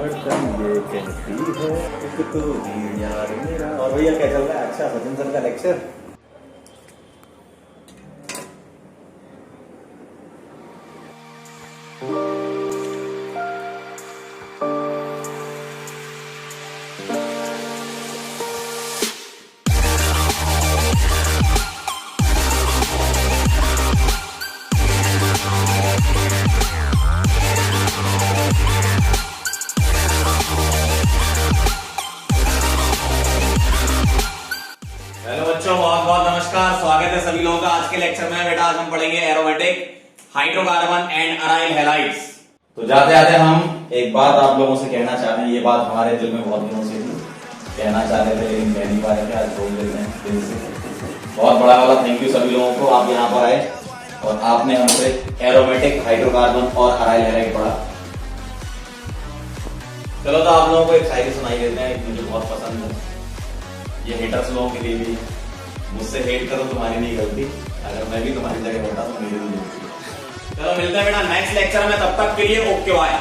धड़कन ये कहती है एक तो ही यार मेरा। और भैया क्या चल रहा है? अच्छा, सचिन सर का लेक्चर। हेलो बच्चों, बहुत बहुत नमस्कार। स्वागत है सभी लोगों का आज के लेक्चर में। बेटा आज हम पढ़ेंगे aromatic, hydrocarbon and aryl halides. तो जाते जाते हम एक बात आप लोगों से कहना चाह रहे हैं। ये बात हमारे दिल में बहुत दिनों से थी, कहना चाह रहे थे लेकिन कह नहीं पा रहे थे। आज बोल देते हैं दिल से। बहुत बड़ा वाला थैंक यू सभी लोगों को। आप यहाँ पर आए और आपने हमसे एरोमेटिक, हाइड्रोकार्बन और अराइल हैलाइड पढ़ा। चलो तो आप लोगों को एक शायरी सुनाई देते हैं, मुझे बहुत पसंद है। ये हेटर्स लोगों के लिए भी, मुझसे हेट करो तुम्हारी नहीं गलती, अगर मैं भी तुम्हारी जगह होता तो मेरी नहीं गलती। चलो मिलते हैं बेटा नेक्स्ट लेक्चर में, तब तक के लिए ओके बाय।